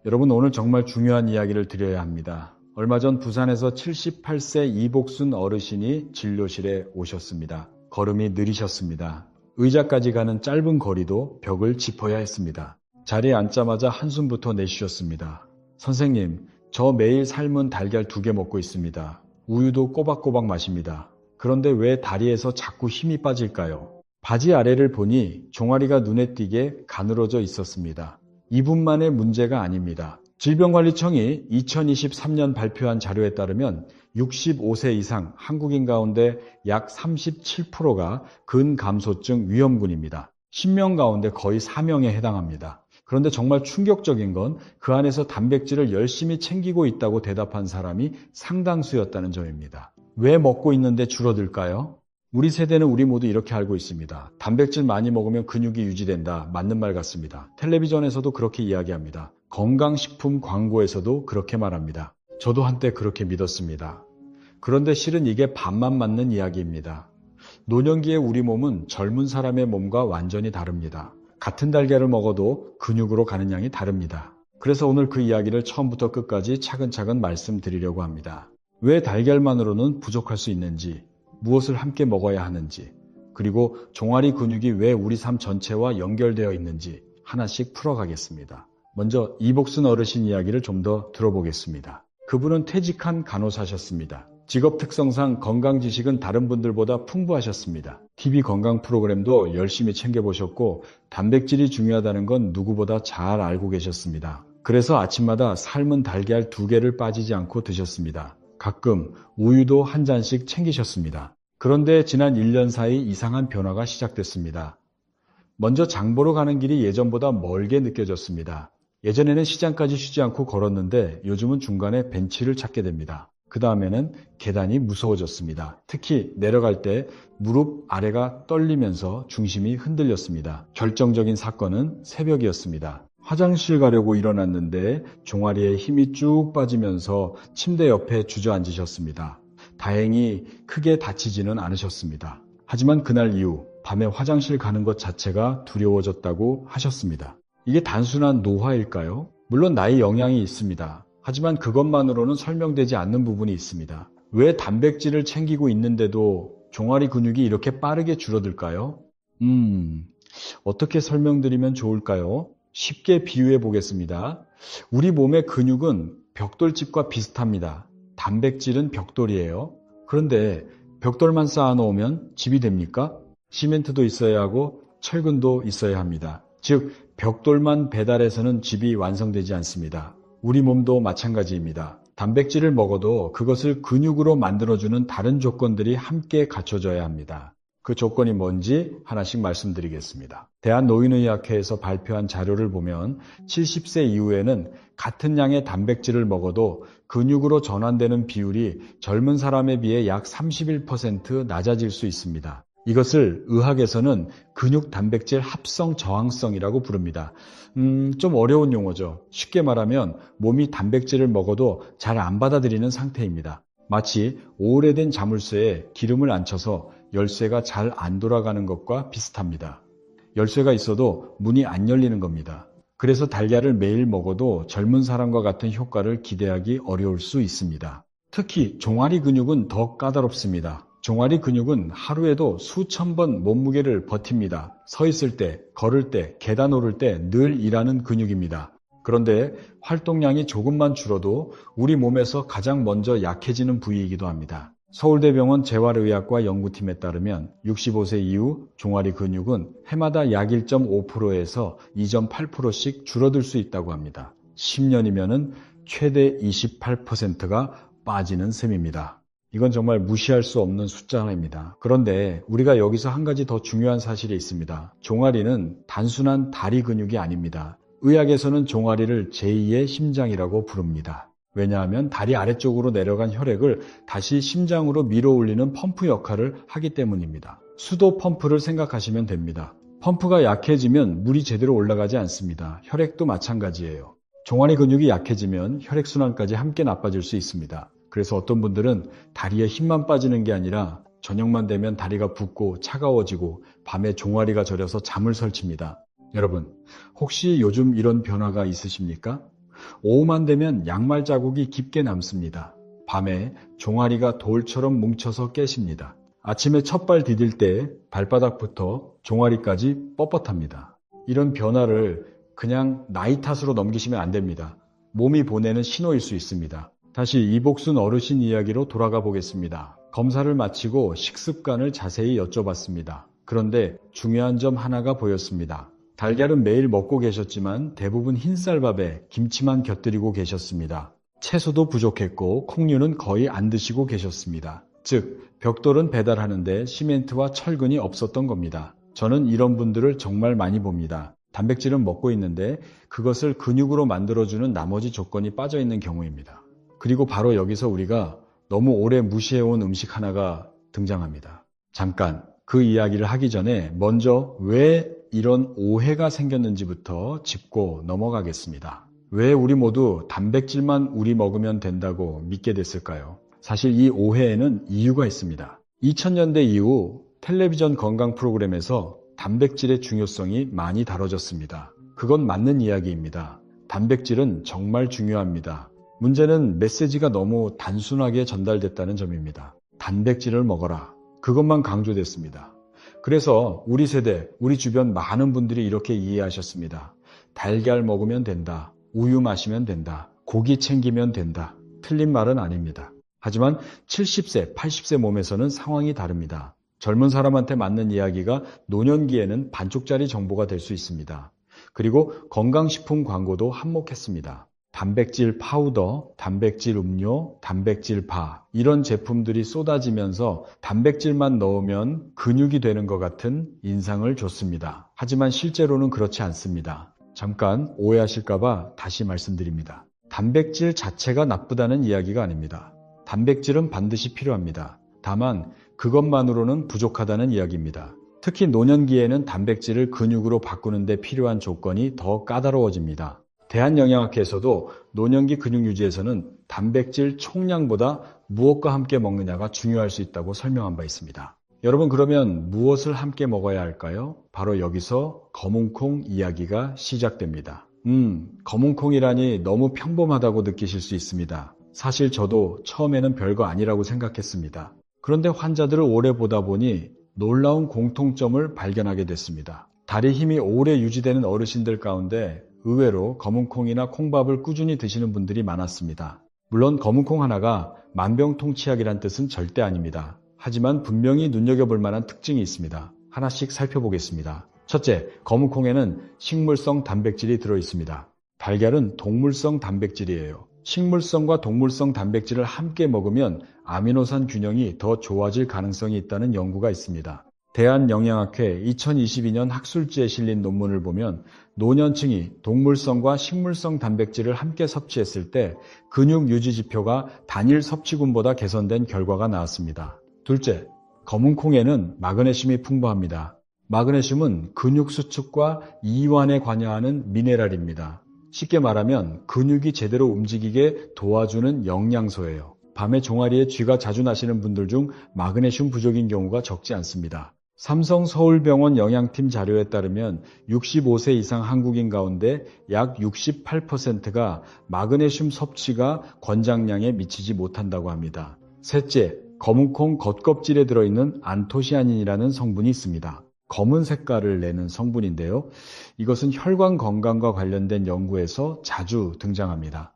여러분, 오늘 정말 중요한 이야기를 드려야 합니다. 얼마 전 부산에서 78세 이복순 어르신이 진료실에 오셨습니다. 걸음이 느리셨습니다. 의자까지 가는 짧은 거리도 벽을 짚어야 했습니다. 자리에 앉자마자 한숨부터 내쉬셨습니다. 선생님, 저 매일 삶은 달걀 2개 먹고 있습니다. 우유도 꼬박꼬박 마십니다. 그런데 왜 다리에서 자꾸 힘이 빠질까요? 바지 아래를 보니 종아리가 눈에 띄게 가늘어져 있었습니다. 이분만의 문제가 아닙니다. 질병관리청이 2023년 발표한 자료에 따르면 65세 이상 한국인 가운데 약 37%가 근감소증 위험군입니다. 10명 가운데 거의 4명에 해당합니다. 그런데 정말 충격적인 건 그 안에서 단백질을 열심히 챙기고 있다고 대답한 사람이 상당수였다는 점입니다. 왜 먹고 있는데 줄어들까요? 우리 세대는 우리 모두 이렇게 알고 있습니다. 단백질 많이 먹으면 근육이 유지된다. 맞는 말 같습니다. 텔레비전에서도 그렇게 이야기합니다. 건강식품 광고에서도 그렇게 말합니다. 저도 한때 그렇게 믿었습니다. 그런데 실은 이게 반만 맞는 이야기입니다. 노년기의 우리 몸은 젊은 사람의 몸과 완전히 다릅니다. 같은 달걀을 먹어도 근육으로 가는 양이 다릅니다. 그래서 오늘 그 이야기를 처음부터 끝까지 차근차근 말씀드리려고 합니다. 왜 달걀만으로는 부족할 수 있는지, 무엇을 함께 먹어야 하는지, 그리고 종아리 근육이 왜 우리 삶 전체와 연결되어 있는지 하나씩 풀어가겠습니다. 먼저 이복순 어르신 이야기를 좀 더 들어보겠습니다. 그분은 퇴직한 간호사셨습니다. 직업 특성상 건강 지식은 다른 분들보다 풍부하셨습니다. TV 건강 프로그램도 열심히 챙겨보셨고 단백질이 중요하다는 건 누구보다 잘 알고 계셨습니다. 그래서 아침마다 삶은 달걀 2개를 빠지지 않고 드셨습니다. 가끔 우유도 한 잔씩 챙기셨습니다. 그런데 지난 1년 사이 이상한 변화가 시작됐습니다. 먼저 장 보러 가는 길이 예전보다 멀게 느껴졌습니다. 예전에는 시장까지 쉬지 않고 걸었는데 요즘은 중간에 벤치를 찾게 됩니다. 그 다음에는 계단이 무서워졌습니다. 특히 내려갈 때 무릎 아래가 떨리면서 중심이 흔들렸습니다. 결정적인 사건은 새벽이었습니다. 화장실 가려고 일어났는데 종아리에 힘이 쭉 빠지면서 침대 옆에 주저앉으셨습니다. 다행히 크게 다치지는 않으셨습니다. 하지만 그날 이후 밤에 화장실 가는 것 자체가 두려워졌다고 하셨습니다. 이게 단순한 노화일까요? 물론 나이 영향이 있습니다. 하지만 그것만으로는 설명되지 않는 부분이 있습니다. 왜 단백질을 챙기고 있는데도 종아리 근육이 이렇게 빠르게 줄어들까요? 어떻게 설명드리면 좋을까요? 쉽게 비유해 보겠습니다. 우리 몸의 근육은 벽돌집과 비슷합니다. 단백질은 벽돌이에요. 그런데 벽돌만 쌓아놓으면 집이 됩니까? 시멘트도 있어야 하고 철근도 있어야 합니다. 즉, 벽돌만 배달해서는 집이 완성되지 않습니다. 우리 몸도 마찬가지입니다. 단백질을 먹어도 그것을 근육으로 만들어주는 다른 조건들이 함께 갖춰져야 합니다. 그 조건이 뭔지 하나씩 말씀드리겠습니다. 대한노인의학회에서 발표한 자료를 보면 70세 이후에는 같은 양의 단백질을 먹어도 근육으로 전환되는 비율이 젊은 사람에 비해 약 31% 낮아질 수 있습니다. 이것을 의학에서는 근육 단백질 합성 저항성이라고 부릅니다. 좀 어려운 용어죠. 쉽게 말하면 몸이 단백질을 먹어도 잘 안 받아들이는 상태입니다. 마치 오래된 자물쇠에 기름을 안 쳐서 열쇠가 잘 안 돌아가는 것과 비슷합니다. 열쇠가 있어도 문이 안 열리는 겁니다. 그래서 달걀을 매일 먹어도 젊은 사람과 같은 효과를 기대하기 어려울 수 있습니다. 특히 종아리 근육은 더 까다롭습니다. 종아리 근육은 하루에도 수천 번 몸무게를 버팁니다. 서 있을 때, 걸을 때, 계단 오를 때 늘 일하는 근육입니다. 그런데 활동량이 조금만 줄어도 우리 몸에서 가장 먼저 약해지는 부위이기도 합니다. 서울대병원 재활의학과 연구팀에 따르면 65세 이후 종아리 근육은 해마다 약 1.5%에서 2.8%씩 줄어들 수 있다고 합니다. 10년이면 최대 28%가 빠지는 셈입니다. 이건 정말 무시할 수 없는 숫자입니다. 그런데 우리가 여기서 한 가지 더 중요한 사실이 있습니다. 종아리는 단순한 다리 근육이 아닙니다. 의학에서는 종아리를 제2의 심장이라고 부릅니다. 왜냐하면 다리 아래쪽으로 내려간 혈액을 다시 심장으로 밀어올리는 펌프 역할을 하기 때문입니다. 수도 펌프를 생각하시면 됩니다. 펌프가 약해지면 물이 제대로 올라가지 않습니다. 혈액도 마찬가지예요. 종아리 근육이 약해지면 혈액순환까지 함께 나빠질 수 있습니다. 그래서 어떤 분들은 다리에 힘만 빠지는 게 아니라 저녁만 되면 다리가 붓고 차가워지고 밤에 종아리가 저려서 잠을 설칩니다. 여러분, 혹시 요즘 이런 변화가 있으십니까? 오후만 되면 양말 자국이 깊게 남습니다. 밤에 종아리가 돌처럼 뭉쳐서 깨십니다. 아침에 첫발 디딜 때 발바닥부터 종아리까지 뻣뻣합니다. 이런 변화를 그냥 나이 탓으로 넘기시면 안 됩니다. 몸이 보내는 신호일 수 있습니다. 다시 이복순 어르신 이야기로 돌아가 보겠습니다. 검사를 마치고 식습관을 자세히 여쭤봤습니다. 그런데 중요한 점 하나가 보였습니다. 달걀은 매일 먹고 계셨지만 대부분 흰쌀밥에 김치만 곁들이고 계셨습니다. 채소도 부족했고 콩류는 거의 안 드시고 계셨습니다. 즉, 벽돌은 배달하는데 시멘트와 철근이 없었던 겁니다. 저는 이런 분들을 정말 많이 봅니다. 단백질은 먹고 있는데 그것을 근육으로 만들어주는 나머지 조건이 빠져있는 경우입니다. 그리고 바로 여기서 우리가 너무 오래 무시해온 음식 하나가 등장합니다. 잠깐 그 이야기를 하기 전에 먼저 왜 이런 오해가 생겼는지부터 짚고 넘어가겠습니다. 왜 우리 모두 단백질만 우리 먹으면 된다고 믿게 됐을까요? 사실 이 오해에는 이유가 있습니다. 2000년대 이후 텔레비전 건강 프로그램에서 단백질의 중요성이 많이 다뤄졌습니다. 그건 맞는 이야기입니다. 단백질은 정말 중요합니다. 문제는 메시지가 너무 단순하게 전달됐다는 점입니다. 단백질을 먹어라. 그것만 강조됐습니다. 그래서 우리 세대, 우리 주변 많은 분들이 이렇게 이해하셨습니다. 달걀 먹으면 된다. 우유 마시면 된다. 고기 챙기면 된다. 틀린 말은 아닙니다. 하지만 70세, 80세 몸에서는 상황이 다릅니다. 젊은 사람한테 맞는 이야기가 노년기에는 반쪽짜리 정보가 될 수 있습니다. 그리고 건강식품 광고도 한몫했습니다. 단백질 파우더, 단백질 음료, 단백질 바 이런 제품들이 쏟아지면서 단백질만 넣으면 근육이 되는 것 같은 인상을 줬습니다. 하지만 실제로는 그렇지 않습니다. 잠깐 오해하실까봐 다시 말씀드립니다. 단백질 자체가 나쁘다는 이야기가 아닙니다. 단백질은 반드시 필요합니다. 다만 그것만으로는 부족하다는 이야기입니다. 특히 노년기에는 단백질을 근육으로 바꾸는 데 필요한 조건이 더 까다로워집니다. 대한영양학회에서도 노년기 근육 유지에서는 단백질 총량보다 무엇과 함께 먹느냐가 중요할 수 있다고 설명한 바 있습니다. 여러분, 그러면 무엇을 함께 먹어야 할까요? 바로 여기서 검은콩 이야기가 시작됩니다. 검은콩이라니 너무 평범하다고 느끼실 수 있습니다. 사실 저도 처음에는 별거 아니라고 생각했습니다. 그런데 환자들을 오래 보다 보니 놀라운 공통점을 발견하게 됐습니다. 다리 힘이 오래 유지되는 어르신들 가운데 의외로 검은콩이나 콩밥을 꾸준히 드시는 분들이 많았습니다. 물론 검은콩 하나가 만병통치약이란 뜻은 절대 아닙니다. 하지만 분명히 눈여겨볼 만한 특징이 있습니다. 하나씩 살펴보겠습니다. 첫째, 검은콩에는 식물성 단백질이 들어있습니다. 달걀은 동물성 단백질이에요. 식물성과 동물성 단백질을 함께 먹으면 아미노산 균형이 더 좋아질 가능성이 있다는 연구가 있습니다. 대한영양학회 2022년 학술지에 실린 논문을 보면 노년층이 동물성과 식물성 단백질을 함께 섭취했을 때 근육 유지 지표가 단일 섭취군보다 개선된 결과가 나왔습니다. 둘째, 검은콩에는 마그네슘이 풍부합니다. 마그네슘은 근육 수축과 이완에 관여하는 미네랄입니다. 쉽게 말하면 근육이 제대로 움직이게 도와주는 영양소예요. 밤에 종아리에 쥐가 자주 나시는 분들 중 마그네슘 부족인 경우가 적지 않습니다. 삼성 서울병원 영양팀 자료에 따르면 65세 이상 한국인 가운데 약 68%가 마그네슘 섭취가 권장량에 미치지 못한다고 합니다. 셋째, 검은콩 겉껍질에 들어있는 안토시아닌이라는 성분이 있습니다. 검은 색깔을 내는 성분인데요. 이것은 혈관 건강과 관련된 연구에서 자주 등장합니다.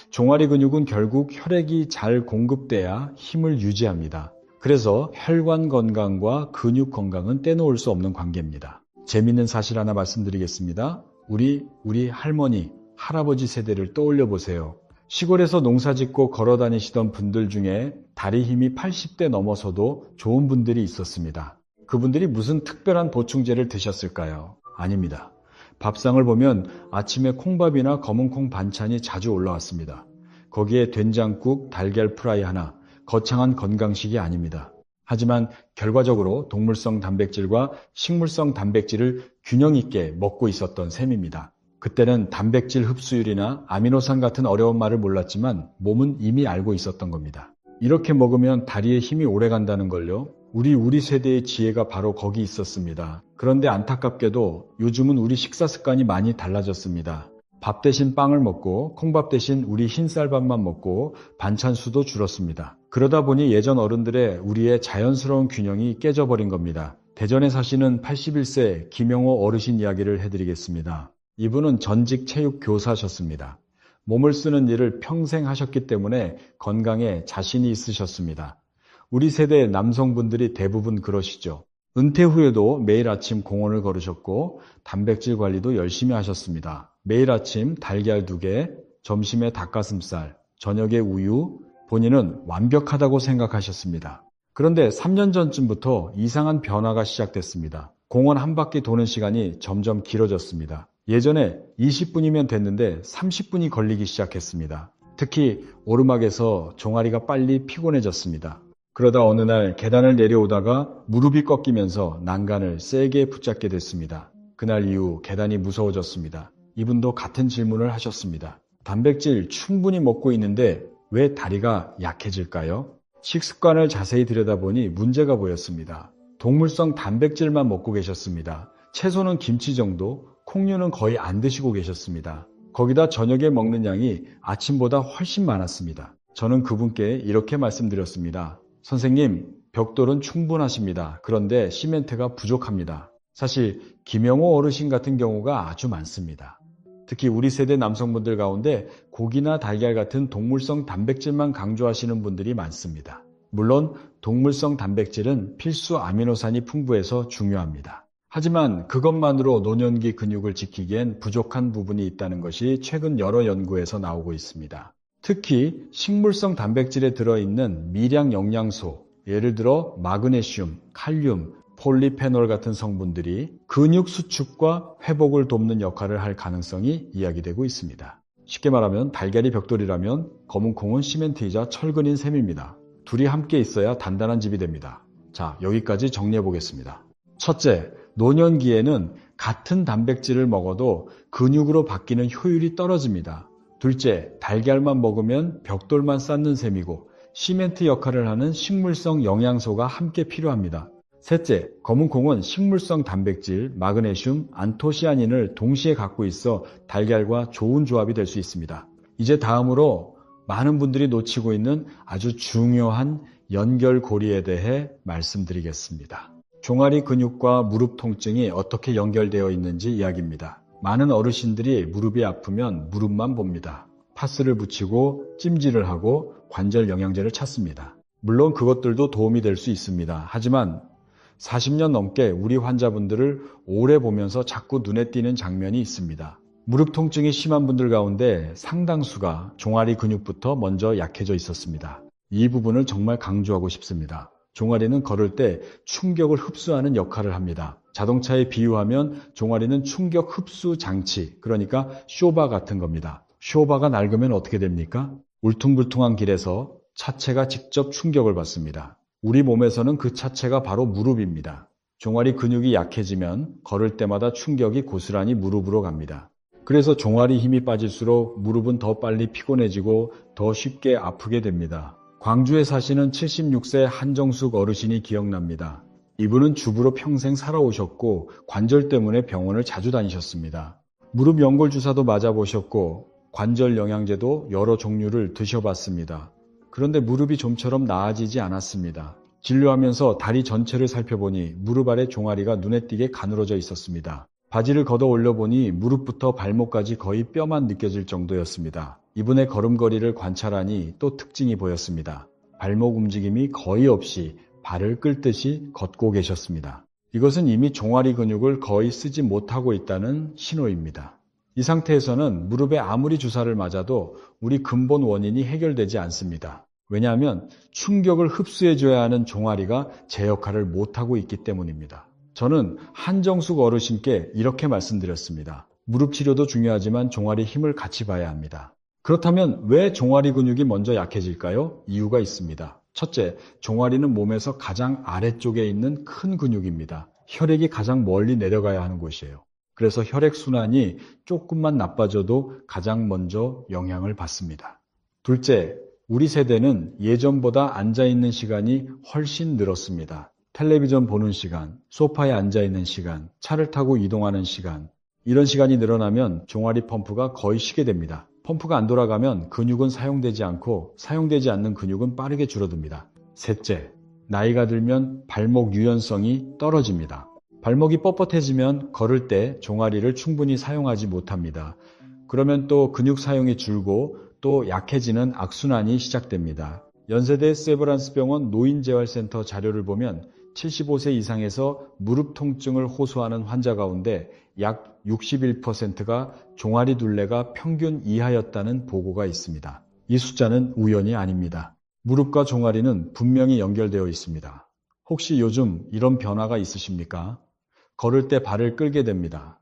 종아리 근육은 결국 혈액이 잘 공급돼야 힘을 유지합니다. 그래서 혈관 건강과 근육 건강은 떼놓을 수 없는 관계입니다. 재미있는 사실 하나 말씀드리겠습니다. 우리 할머니, 할아버지 세대를 떠올려 보세요. 시골에서 농사 짓고 걸어 다니시던 분들 중에 다리 힘이 80대 넘어서도 좋은 분들이 있었습니다. 그분들이 무슨 특별한 보충제를 드셨을까요? 아닙니다. 밥상을 보면 아침에 콩밥이나 검은콩 반찬이 자주 올라왔습니다. 거기에 된장국, 달걀 프라이 하나, 거창한 건강식이 아닙니다. 하지만 결과적으로 동물성 단백질과 식물성 단백질을 균형 있게 먹고 있었던 셈입니다. 그때는 단백질 흡수율이나 아미노산 같은 어려운 말을 몰랐지만 몸은 이미 알고 있었던 겁니다. 이렇게 먹으면 다리에 힘이 오래 간다는 걸요. 우리 세대의 지혜가 바로 거기 있었습니다. 그런데 안타깝게도 요즘은 우리 식사 습관이 많이 달라졌습니다. 밥 대신 빵을 먹고 콩밥 대신 우리 흰쌀밥만 먹고 반찬 수도 줄었습니다. 그러다 보니 예전 어른들의 우리의 자연스러운 균형이 깨져버린 겁니다. 대전에 사시는 81세 김영호 어르신 이야기를 해드리겠습니다. 이분은 전직 체육 교사셨습니다. 몸을 쓰는 일을 평생 하셨기 때문에 건강에 자신이 있으셨습니다. 우리 세대 남성분들이 대부분 그러시죠. 은퇴 후에도 매일 아침 공원을 걸으셨고 단백질 관리도 열심히 하셨습니다. 매일 아침 달걀 2개, 점심에 닭가슴살, 저녁에 우유, 본인은 완벽하다고 생각하셨습니다. 그런데 3년 전쯤부터 이상한 변화가 시작됐습니다. 공원 한 바퀴 도는 시간이 점점 길어졌습니다. 예전에 20분이면 됐는데 30분이 걸리기 시작했습니다. 특히 오르막에서 종아리가 빨리 피곤해졌습니다. 그러다 어느 날 계단을 내려오다가 무릎이 꺾이면서 난간을 세게 붙잡게 됐습니다. 그날 이후 계단이 무서워졌습니다. 이분도 같은 질문을 하셨습니다. 단백질 충분히 먹고 있는데 왜 다리가 약해질까요? 식습관을 자세히 들여다보니 문제가 보였습니다. 동물성 단백질만 먹고 계셨습니다. 채소는 김치 정도, 콩류는 거의 안 드시고 계셨습니다. 거기다 저녁에 먹는 양이 아침보다 훨씬 많았습니다. 저는 그분께 이렇게 말씀드렸습니다. 선생님, 벽돌은 충분하십니다. 그런데 시멘트가 부족합니다. 사실 김영호 어르신 같은 경우가 아주 많습니다. 특히 우리 세대 남성분들 가운데 고기나 달걀 같은 동물성 단백질만 강조하시는 분들이 많습니다. 물론 동물성 단백질은 필수 아미노산이 풍부해서 중요합니다. 하지만 그것만으로 노년기 근육을 지키기엔 부족한 부분이 있다는 것이 최근 여러 연구에서 나오고 있습니다. 특히 식물성 단백질에 들어있는 미량 영양소, 예를 들어 마그네슘, 칼륨, 폴리페놀 같은 성분들이 근육 수축과 회복을 돕는 역할을 할 가능성이 이야기되고 있습니다. 쉽게 말하면 달걀이 벽돌이라면 검은 콩은 시멘트이자 철근인 셈입니다. 둘이 함께 있어야 단단한 집이 됩니다. 자, 여기까지 정리해 보겠습니다. 첫째, 노년기에는 같은 단백질을 먹어도 근육으로 바뀌는 효율이 떨어집니다. 둘째, 달걀만 먹으면 벽돌만 쌓는 셈이고 시멘트 역할을 하는 식물성 영양소가 함께 필요합니다. 셋째, 검은 콩은 식물성 단백질, 마그네슘, 안토시아닌을 동시에 갖고 있어 달걀과 좋은 조합이 될 수 있습니다. 이제 다음으로 많은 분들이 놓치고 있는 아주 중요한 연결고리에 대해 말씀드리겠습니다. 종아리 근육과 무릎 통증이 어떻게 연결되어 있는지 이야기입니다. 많은 어르신들이 무릎이 아프면 무릎만 봅니다. 파스를 붙이고 찜질을 하고 관절 영양제를 찾습니다. 물론 그것들도 도움이 될 수 있습니다. 하지만 40년 넘게 우리 환자분들을 오래 보면서 자꾸 눈에 띄는 장면이 있습니다. 무릎 통증이 심한 분들 가운데 상당수가 종아리 근육부터 먼저 약해져 있었습니다. 이 부분을 정말 강조하고 싶습니다. 종아리는 걸을 때 충격을 흡수하는 역할을 합니다. 자동차에 비유하면 종아리는 충격 흡수 장치, 그러니까 쇼바 같은 겁니다. 쇼바가 낡으면 어떻게 됩니까? 울퉁불퉁한 길에서 차체가 직접 충격을 받습니다. 우리 몸에서는 그 차체가 바로 무릎입니다. 종아리 근육이 약해지면 걸을 때마다 충격이 고스란히 무릎으로 갑니다. 그래서 종아리 힘이 빠질수록 무릎은 더 빨리 피곤해지고 더 쉽게 아프게 됩니다. 광주에 사시는 76세 한정숙 어르신이 기억납니다. 이분은 주부로 평생 살아오셨고 관절 때문에 병원을 자주 다니셨습니다. 무릎 연골 주사도 맞아보셨고 관절 영양제도 여러 종류를 드셔봤습니다. 그런데 무릎이 좀처럼 나아지지 않았습니다. 진료하면서 다리 전체를 살펴보니 무릎 아래 종아리가 눈에 띄게 가늘어져 있었습니다. 바지를 걷어 올려보니 무릎부터 발목까지 거의 뼈만 느껴질 정도였습니다. 이분의 걸음걸이를 관찰하니 또 특징이 보였습니다. 발목 움직임이 거의 없이 발을 끌듯이 걷고 계셨습니다. 이것은 이미 종아리 근육을 거의 쓰지 못하고 있다는 신호입니다. 이 상태에서는 무릎에 아무리 주사를 맞아도 우리 근본 원인이 해결되지 않습니다. 왜냐하면 충격을 흡수해줘야 하는 종아리가 제 역할을 못하고 있기 때문입니다. 저는 한정숙 어르신께 이렇게 말씀드렸습니다. 무릎 치료도 중요하지만 종아리 힘을 같이 봐야 합니다. 그렇다면 왜 종아리 근육이 먼저 약해질까요? 이유가 있습니다. 첫째, 종아리는 몸에서 가장 아래쪽에 있는 큰 근육입니다. 혈액이 가장 멀리 내려가야 하는 곳이에요. 그래서 혈액순환이 조금만 나빠져도 가장 먼저 영향을 받습니다. 둘째, 우리 세대는 예전보다 앉아있는 시간이 훨씬 늘었습니다. 텔레비전 보는 시간, 소파에 앉아있는 시간, 차를 타고 이동하는 시간, 이런 시간이 늘어나면 종아리 펌프가 거의 쉬게 됩니다. 펌프가 안 돌아가면 근육은 사용되지 않고 사용되지 않는 근육은 빠르게 줄어듭니다. 셋째, 나이가 들면 발목 유연성이 떨어집니다. 발목이 뻣뻣해지면 걸을 때 종아리를 충분히 사용하지 못합니다. 그러면 또 근육 사용이 줄고 또 약해지는 악순환이 시작됩니다. 연세대 세브란스병원 노인재활센터 자료를 보면 75세 이상에서 무릎 통증을 호소하는 환자 가운데 약 61%가 종아리 둘레가 평균 이하였다는 보고가 있습니다. 이 숫자는 우연이 아닙니다. 무릎과 종아리는 분명히 연결되어 있습니다. 혹시 요즘 이런 변화가 있으십니까? 걸을 때 발을 끌게 됩니다.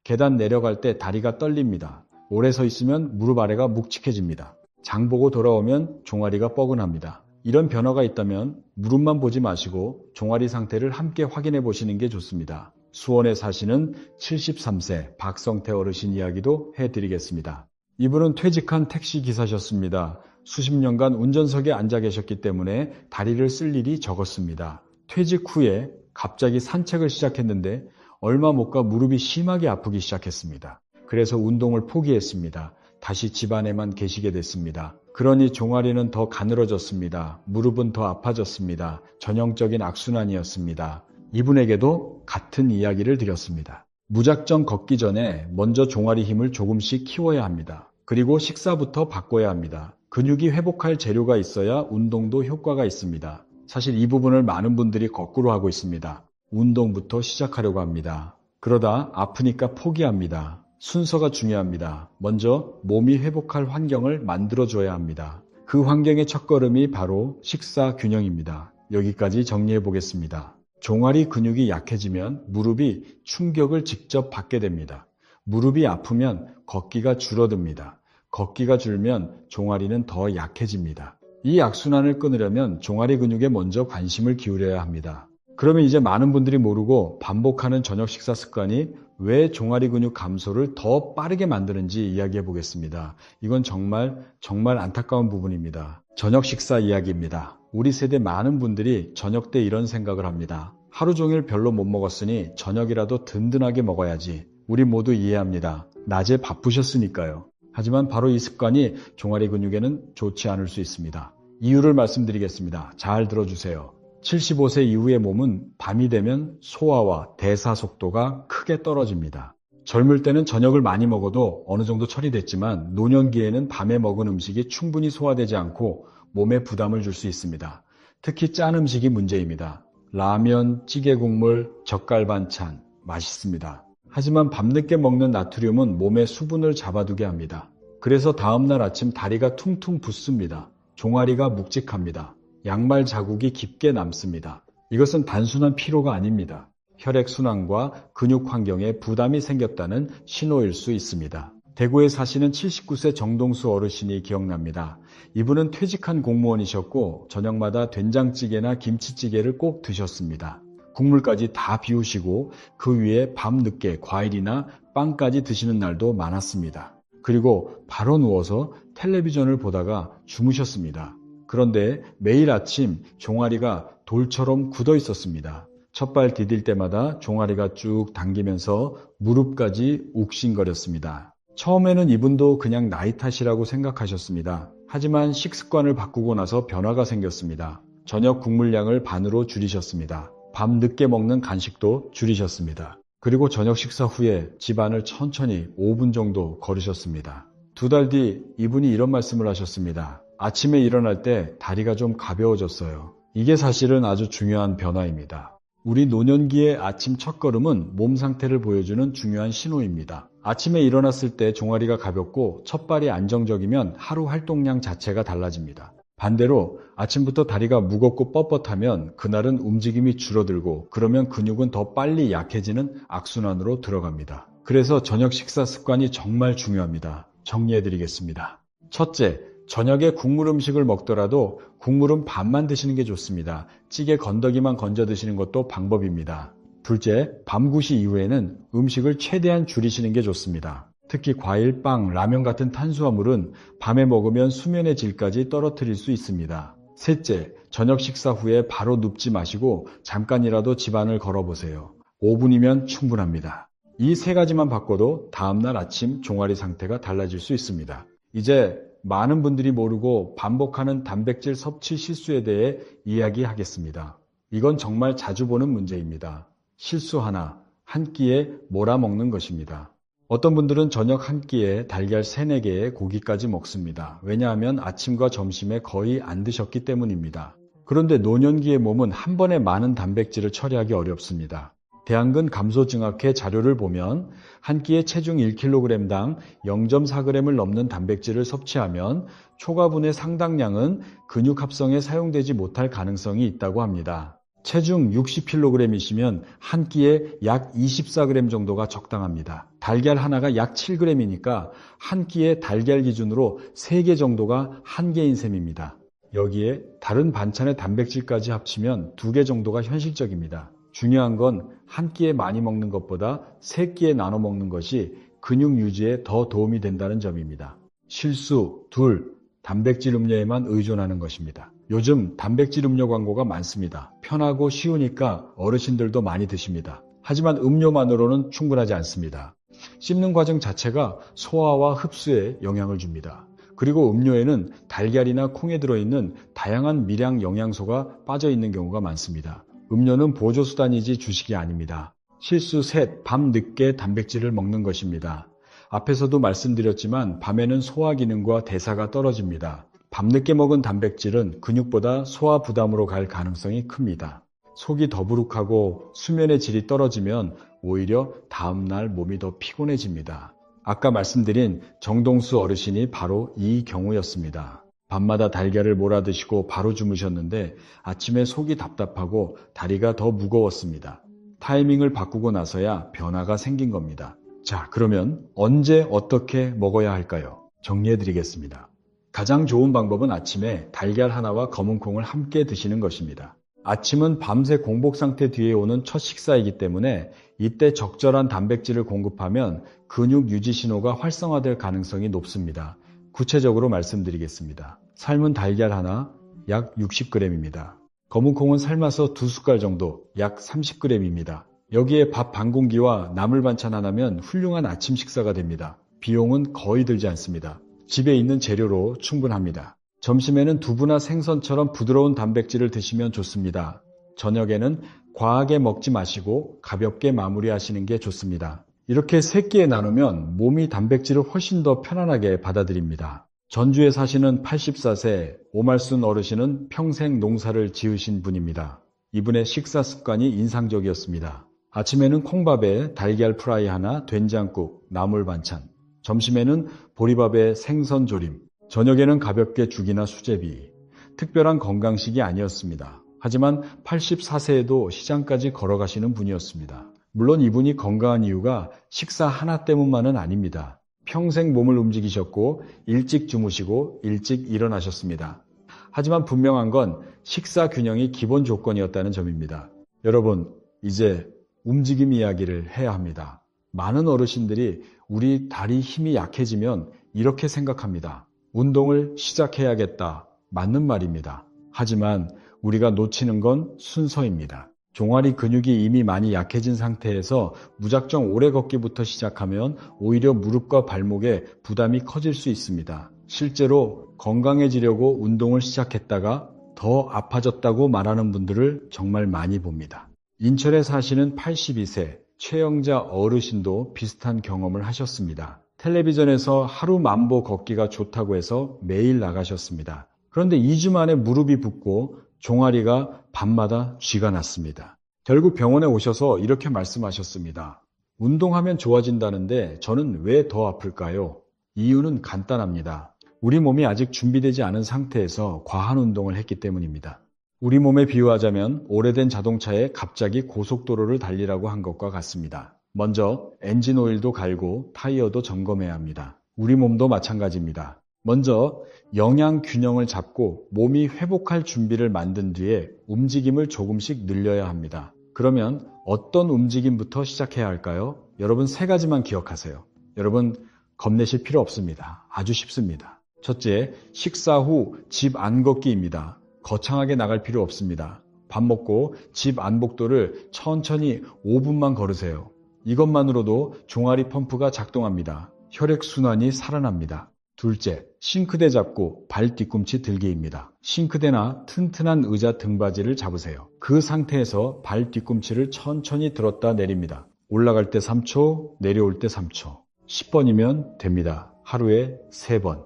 계단 내려갈 때 다리가 떨립니다. 오래 서 있으면 무릎 아래가 묵직해집니다. 장 보고 돌아오면 종아리가 뻐근합니다. 이런 변화가 있다면 무릎만 보지 마시고 종아리 상태를 함께 확인해 보시는 게 좋습니다. 수원에 사시는 73세 박성태 어르신 이야기도 해드리겠습니다. 이분은 퇴직한 택시기사셨습니다. 수십 년간 운전석에 앉아 계셨기 때문에 다리를 쓸 일이 적었습니다. 퇴직 후에 갑자기 산책을 시작했는데 얼마 못 가 무릎이 심하게 아프기 시작했습니다. 그래서 운동을 포기했습니다. 다시 집안에만 계시게 됐습니다. 그러니 종아리는 더 가늘어졌습니다. 무릎은 더 아파졌습니다. 전형적인 악순환이었습니다. 이분에게도 같은 이야기를 드렸습니다. 무작정 걷기 전에 먼저 종아리 힘을 조금씩 키워야 합니다. 그리고 식사부터 바꿔야 합니다. 근육이 회복할 재료가 있어야 운동도 효과가 있습니다. 사실 이 부분을 많은 분들이 거꾸로 하고 있습니다. 운동부터 시작하려고 합니다. 그러다 아프니까 포기합니다. 순서가 중요합니다. 먼저 몸이 회복할 환경을 만들어줘야 합니다. 그 환경의 첫걸음이 바로 식사 균형입니다. 여기까지 정리해 보겠습니다. 종아리 근육이 약해지면 무릎이 충격을 직접 받게 됩니다. 무릎이 아프면 걷기가 줄어듭니다. 걷기가 줄면 종아리는 더 약해집니다. 이 악순환을 끊으려면 종아리 근육에 먼저 관심을 기울여야 합니다. 그러면 이제 많은 분들이 모르고 반복하는 저녁 식사 습관이 왜 종아리 근육 감소를 더 빠르게 만드는지 이야기해 보겠습니다. 이건 정말 안타까운 부분입니다. 저녁 식사 이야기입니다. 우리 세대 많은 분들이 저녁 때 이런 생각을 합니다. 하루 종일 별로 못 먹었으니 저녁이라도 든든하게 먹어야지. 우리 모두 이해합니다. 낮에 바쁘셨으니까요. 하지만 바로 이 습관이 종아리 근육에는 좋지 않을 수 있습니다. 이유를 말씀드리겠습니다. 잘 들어주세요. 75세 이후의 몸은 밤이 되면 소화와 대사 속도가 크게 떨어집니다. 젊을 때는 저녁을 많이 먹어도 어느 정도 처리됐지만 노년기에는 밤에 먹은 음식이 충분히 소화되지 않고 몸에 부담을 줄 수 있습니다. 특히 짠 음식이 문제입니다. 라면, 찌개 국물, 젓갈 반찬 맛있습니다. 하지만 밤늦게 먹는 나트륨은 몸에 수분을 잡아두게 합니다. 그래서 다음날 아침 다리가 퉁퉁 붓습니다. 종아리가 묵직합니다. 양말 자국이 깊게 남습니다. 이것은 단순한 피로가 아닙니다. 혈액순환과 근육 환경에 부담이 생겼다는 신호일 수 있습니다. 대구에 사시는 79세 정동수 어르신이 기억납니다. 이분은 퇴직한 공무원이셨고 저녁마다 된장찌개나 김치찌개를 꼭 드셨습니다. 국물까지 다 비우시고 그 위에 밤늦게 과일이나 빵까지 드시는 날도 많았습니다. 그리고 바로 누워서 텔레비전을 보다가 주무셨습니다. 그런데 매일 아침 종아리가 돌처럼 굳어 있었습니다. 첫발 디딜 때마다 종아리가 쭉 당기면서 무릎까지 욱신거렸습니다. 처음에는 이분도 그냥 나이 탓이라고 생각하셨습니다. 하지만 식습관을 바꾸고 나서 변화가 생겼습니다. 저녁 국물량을 반으로 줄이셨습니다. 밤 늦게 먹는 간식도 줄이셨습니다. 그리고 저녁 식사 후에 집안을 천천히 5분 정도 걸으셨습니다. 2달 뒤 이분이 이런 말씀을 하셨습니다. 아침에 일어날 때 다리가 좀 가벼워졌어요. 이게 사실은 아주 중요한 변화입니다. 우리 노년기의 아침 첫걸음은 몸 상태를 보여주는 중요한 신호입니다. 아침에 일어났을 때 종아리가 가볍고 첫발이 안정적이면 하루 활동량 자체가 달라집니다. 반대로 아침부터 다리가 무겁고 뻣뻣하면 그날은 움직임이 줄어들고 그러면 근육은 더 빨리 약해지는 악순환으로 들어갑니다. 그래서 저녁 식사 습관이 정말 중요합니다. 정리해드리겠습니다. 첫째, 저녁에 국물 음식을 먹더라도 국물은 반만 드시는 게 좋습니다. 찌개 건더기만 건져 드시는 것도 방법입니다. 둘째, 밤 9시 이후에는 음식을 최대한 줄이시는 게 좋습니다. 특히 과일, 빵, 라면 같은 탄수화물은 밤에 먹으면 수면의 질까지 떨어뜨릴 수 있습니다. 셋째, 저녁 식사 후에 바로 눕지 마시고 잠깐이라도 집안을 걸어보세요. 5분이면 충분합니다. 이 세 가지만 바꿔도 다음날 아침 종아리 상태가 달라질 수 있습니다. 이제 많은 분들이 모르고 반복하는 단백질 섭취 실수에 대해 이야기하겠습니다. 이건 정말 자주 보는 문제입니다. 실수 하나, 한 끼에 몰아먹는 것입니다. 어떤 분들은 저녁 한 끼에 달걀 3, 4개에 고기까지 먹습니다. 왜냐하면 아침과 점심에 거의 안 드셨기 때문입니다. 그런데 노년기의 몸은 한 번에 많은 단백질을 처리하기 어렵습니다. 대한근 감소증학회 자료를 보면 한 끼에 체중 1kg당 0.4g을 넘는 단백질을 섭취하면 초과분의 상당량은 근육 합성에 사용되지 못할 가능성이 있다고 합니다. 체중 60kg이시면 한 끼에 약 24g 정도가 적당합니다. 달걀 하나가 약 7g이니까 한 끼에 달걀 기준으로 3개 정도가 한개인 셈입니다. 여기에 다른 반찬의 단백질까지 합치면 2개 정도가 현실적입니다. 중요한 건 한 끼에 많이 먹는 것보다 3끼에 나눠 먹는 것이 근육 유지에 더 도움이 된다는 점입니다. 실수, 둘, 단백질 음료에만 의존하는 것입니다. 요즘 단백질 음료 광고가 많습니다. 편하고 쉬우니까 어르신들도 많이 드십니다. 하지만 음료만으로는 충분하지 않습니다. 씹는 과정 자체가 소화와 흡수에 영향을 줍니다. 그리고 음료에는 달걀이나 콩에 들어있는 다양한 미량 영양소가 빠져있는 경우가 많습니다. 음료는 보조수단이지 주식이 아닙니다. 실수 셋, 밤 늦게 단백질을 먹는 것입니다. 앞에서도 말씀드렸지만 밤에는 소화 기능과 대사가 떨어집니다. 밤늦게 먹은 단백질은 근육보다 소화 부담으로 갈 가능성이 큽니다. 속이 더부룩하고 수면의 질이 떨어지면 오히려 다음날 몸이 더 피곤해집니다. 아까 말씀드린 정동수 어르신이 바로 이 경우였습니다. 밤마다 달걀을 몰아드시고 바로 주무셨는데 아침에 속이 답답하고 다리가 더 무거웠습니다. 타이밍을 바꾸고 나서야 변화가 생긴 겁니다. 자, 그러면 언제 어떻게 먹어야 할까요? 정리해드리겠습니다. 가장 좋은 방법은 아침에 달걀 하나와 검은 콩을 함께 드시는 것입니다. 아침은 밤새 공복 상태 뒤에 오는 첫 식사이기 때문에 이때 적절한 단백질을 공급하면 근육 유지 신호가 활성화될 가능성이 높습니다. 구체적으로 말씀드리겠습니다. 삶은 달걀 하나 약 60g입니다. 검은 콩은 삶아서 2숟갈 정도 약 30g입니다. 여기에 밥 반 공기와 나물 반찬 하나면 훌륭한 아침 식사가 됩니다. 비용은 거의 들지 않습니다. 집에 있는 재료로 충분합니다. 점심에는 두부나 생선처럼 부드러운 단백질을 드시면 좋습니다. 저녁에는 과하게 먹지 마시고 가볍게 마무리하시는 게 좋습니다. 이렇게 3끼에 나누면 몸이 단백질을 훨씬 더 편안하게 받아들입니다. 전주에 사시는 84세 오말순 어르신은 평생 농사를 지으신 분입니다. 이분의 식사 습관이 인상적이었습니다. 아침에는 콩밥에 달걀 프라이 하나, 된장국, 나물 반찬. 점심에는 보리밥에 생선 조림. 저녁에는 가볍게 죽이나 수제비. 특별한 건강식이 아니었습니다. 하지만 84세에도 시장까지 걸어가시는 분이었습니다. 물론 이분이 건강한 이유가 식사 하나 때문만은 아닙니다. 평생 몸을 움직이셨고 일찍 주무시고 일찍 일어나셨습니다. 하지만 분명한 건 식사 균형이 기본 조건이었다는 점입니다. 여러분, 이제 움직임 이야기를 해야 합니다. 많은 어르신들이 우리 다리 힘이 약해지면 이렇게 생각합니다. 운동을 시작해야겠다. 맞는 말입니다. 하지만 우리가 놓치는 건 순서입니다. 종아리 근육이 이미 많이 약해진 상태에서 무작정 오래 걷기부터 시작하면 오히려 무릎과 발목에 부담이 커질 수 있습니다. 실제로 건강해지려고 운동을 시작했다가 더 아파졌다고 말하는 분들을 정말 많이 봅니다. 인천에 사시는 82세 최영자 어르신도 비슷한 경험을 하셨습니다. 텔레비전에서 하루 만보 걷기가 좋다고 해서 매일 나가셨습니다. 그런데 2주 만에 무릎이 붓고 종아리가 밤마다 쥐가 났습니다. 결국 병원에 오셔서 이렇게 말씀하셨습니다. 운동하면 좋아진다는데 저는 왜 더 아플까요? 이유는 간단합니다. 우리 몸이 아직 준비되지 않은 상태에서 과한 운동을 했기 때문입니다. 우리 몸에 비유하자면 오래된 자동차에 갑자기 고속도로를 달리라고 한 것과 같습니다. 먼저 엔진 오일도 갈고 타이어도 점검해야 합니다. 우리 몸도 마찬가지입니다. 먼저 영양 균형을 잡고 몸이 회복할 준비를 만든 뒤에 움직임을 조금씩 늘려야 합니다. 그러면 어떤 움직임부터 시작해야 할까요? 여러분 3가지만 기억하세요. 여러분 겁내실 필요 없습니다. 아주 쉽습니다. 첫째, 식사 후 집 안 걷기입니다. 거창하게 나갈 필요 없습니다. 밥 먹고 집 안복도를 천천히 5분만 걸으세요. 이것만으로도 종아리 펌프가 작동합니다. 혈액순환이 살아납니다. 둘째, 싱크대 잡고 발 뒤꿈치 들기입니다. 싱크대나 튼튼한 의자 등받이를 잡으세요. 그 상태에서 발 뒤꿈치를 천천히 들었다 내립니다. 올라갈 때 3초, 내려올 때 3초. 10번이면 됩니다. 하루에 3번.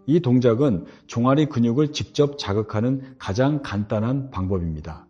이 동작은 종아리 근육을 직접 자극하는 가장 간단한 방법입니다.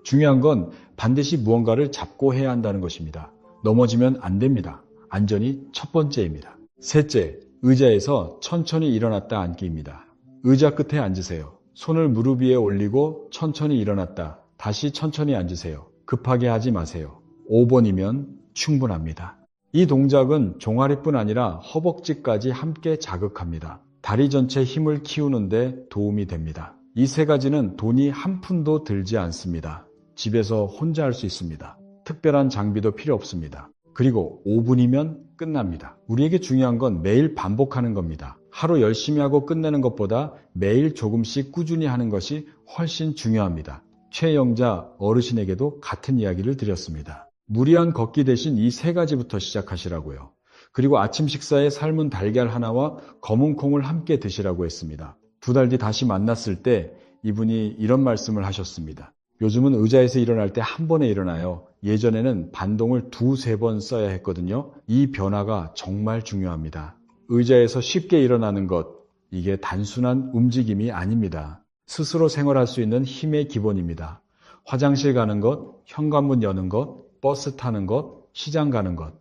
중요한 건 반드시 무언가를 잡고 해야 한다는 것입니다. 넘어지면 안 됩니다. 안전이 첫 번째입니다. 셋째, 의자에서 천천히 일어났다 앉기입니다. 의자 끝에 앉으세요. 손을 무릎 위에 올리고 천천히 일어났다. 다시 천천히 앉으세요. 급하게 하지 마세요. 5번이면 충분합니다. 이 동작은 종아리뿐 아니라 허벅지까지 함께 자극합니다. 다리 전체 힘을 키우는데 도움이 됩니다. 이 세 가지는 돈이 한 푼도 들지 않습니다. 집에서 혼자 할 수 있습니다. 특별한 장비도 필요 없습니다. 그리고 5분이면 끝납니다. 우리에게 중요한 건 매일 반복하는 겁니다. 하루 열심히 하고 끝내는 것보다 매일 조금씩 꾸준히 하는 것이 훨씬 중요합니다. 최영자 어르신에게도 같은 이야기를 드렸습니다. 무리한 걷기 대신 이 세 가지부터 시작하시라고요. 그리고 아침 식사에 삶은 달걀 하나와 검은 콩을 함께 드시라고 했습니다. 2달 뒤 다시 만났을 때 이분이 이런 말씀을 하셨습니다. 요즘은 의자에서 일어날 때 한 번에 일어나요. 예전에는 반동을 2-3번 써야 했거든요. 이 변화가 정말 중요합니다. 의자에서 쉽게 일어나는 것, 이게 단순한 움직임이 아닙니다. 스스로 생활할 수 있는 힘의 기본입니다. 화장실 가는 것, 현관문 여는 것, 버스 타는 것, 시장 가는 것.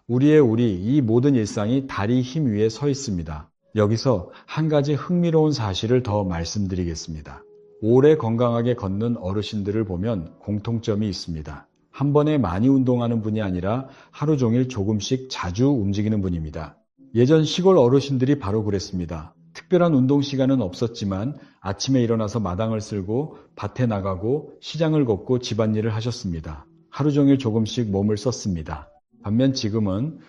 우리 이 모든 일상이 다리 힘 위에 서 있습니다. 여기서 한 가지 흥미로운 사실을 더 말씀드리겠습니다. 오래 건강하게 걷는 어르신들을 보면 공통점이 있습니다. 한 번에 많이 운동하는 분이 아니라 하루 종일 조금씩 자주 움직이는 분입니다. 예전 시골 어르신들이 바로 그랬습니다. 특별한 운동 시간은 없었지만 아침에 일어나서 마당을 쓸고 밭에 나가고 시장을 걷고 집안일을 하셨습니다. 하루 종일 조금씩 몸을 썼습니다. 반면 지금은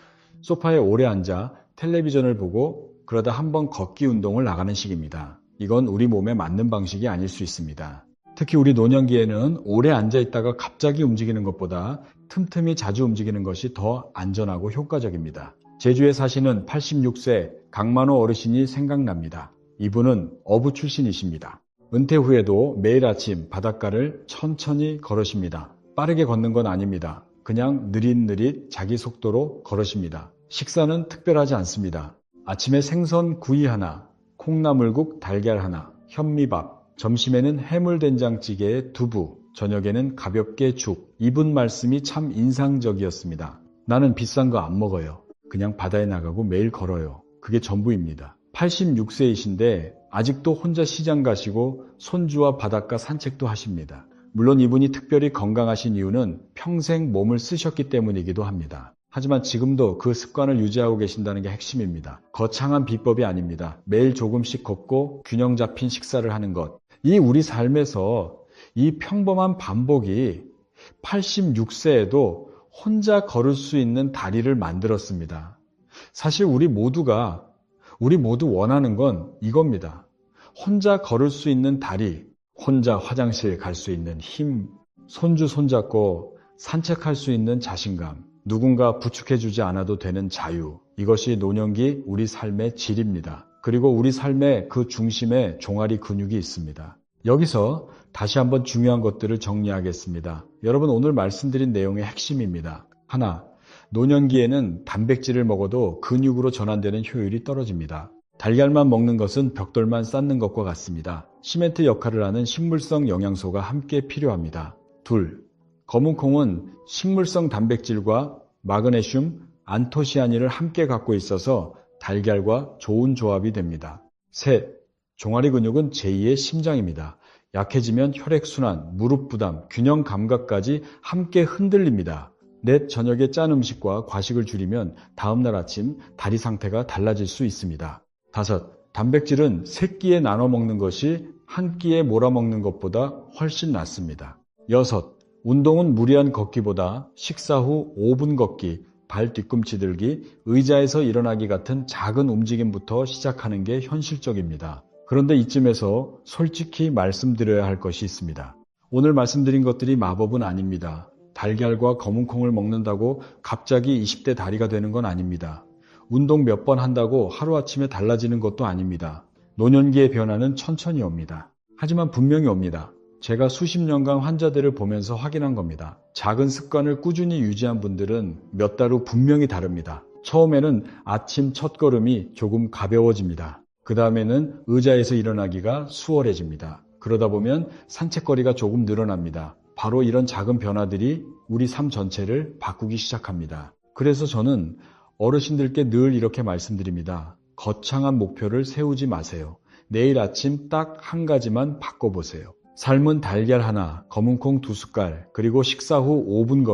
소파에 오래 앉아 텔레비전을 보고 그러다 한번 걷기 운동을 나가는 식입니다. 이건 우리 몸에 맞는 방식이 아닐 수 있습니다. 특히 우리 노년기에는 오래 앉아 있다가 갑자기 움직이는 것보다 틈틈이 자주 움직이는 것이 더 안전하고 효과적입니다. 제주에 사시는 86세 강만호 어르신이 생각납니다. 이분은 어부 출신이십니다. 은퇴 후에도 매일 아침 바닷가를 천천히 걸으십니다. 빠르게 걷는 건 아닙니다. 그냥 느릿느릿 자기 속도로 걸으십니다. 식사는 특별하지 않습니다. 아침에 생선 구이 하나, 콩나물국 달걀 하나, 현미밥, 점심에는 해물된장찌개에 두부, 저녁에는 가볍게 죽. 이분 말씀이 참 인상적이었습니다. 나는 비싼 거 안 먹어요. 그냥 바다에 나가고 매일 걸어요. 그게 전부입니다. 86세이신데 아직도 혼자 시장 가시고 손주와 바닷가 산책도 하십니다. 물론 이분이 특별히 건강하신 이유는 평생 몸을 쓰셨기 때문이기도 합니다. 하지만 지금도 그 습관을 유지하고 계신다는 게 핵심입니다. 거창한 비법이 아닙니다. 매일 조금씩 걷고 균형 잡힌 식사를 하는 것. 이 우리 삶에서 이 평범한 반복이 86세에도 혼자 걸을 수 있는 다리를 만들었습니다. 사실 우리 모두 원하는 건 이겁니다. 혼자 걸을 수 있는 다리, 혼자 화장실 갈 수 있는 힘, 손주 손잡고 산책할 수 있는 자신감, 누군가 부축해주지 않아도 되는 자유. 이것이 노년기 우리 삶의 질입니다. 그리고 우리 삶의 그 중심에 종아리 근육이 있습니다. 여기서 다시 한번 중요한 것들을 정리하겠습니다. 여러분, 오늘 말씀드린 내용의 핵심입니다. 하나, 노년기에는 단백질을 먹어도 근육으로 전환되는 효율이 떨어집니다. 달걀만 먹는 것은 벽돌만 쌓는 것과 같습니다. 시멘트 역할을 하는 식물성 영양소가 함께 필요합니다. 둘, 검은 콩은 식물성 단백질과 마그네슘, 안토시아닌을 함께 갖고 있어서 달걀과 좋은 조합이 됩니다. 셋, 종아리 근육은 제2의 심장입니다. 약해지면 혈액순환, 무릎 부담, 균형 감각까지 함께 흔들립니다. 넷, 저녁에 짠 음식과 과식을 줄이면 다음날 아침 다리 상태가 달라질 수 있습니다. 다섯, 단백질은 세 끼에 나눠 먹는 것이 한 끼에 몰아 먹는 것보다 훨씬 낫습니다. 여섯, 운동은 무리한 걷기보다 식사 후 5분 걷기, 발 뒤꿈치 들기, 의자에서 일어나기 같은 작은 움직임부터 시작하는 게 현실적입니다. 그런데 이쯤에서 솔직히 말씀드려야 할 것이 있습니다. 오늘 말씀드린 것들이 마법은 아닙니다. 달걀과 검은콩을 먹는다고 갑자기 20대 다리가 되는 건 아닙니다. 운동 몇 번 한다고 하루아침에 달라지는 것도 아닙니다. 노년기의 변화는 천천히 옵니다. 하지만 분명히 옵니다. 제가 수십 년간 환자들을 보면서 확인한 겁니다. 작은 습관을 꾸준히 유지한 분들은 몇 달 후 분명히 다릅니다. 처음에는 아침 첫걸음이 조금 가벼워집니다. 그 다음에는 의자에서 일어나기가 수월해집니다. 그러다 보면 산책거리가 조금 늘어납니다. 바로 이런 작은 변화들이 우리 삶 전체를 바꾸기 시작합니다. 그래서 저는 어르신들께 늘 이렇게 말씀드립니다. 거창한 목표를 세우지 마세요. 내일 아침 딱 한 가지만 바꿔보세요. 삶은 달걀 하나, 검은콩 2숟갈, 그리고 식사 후 5분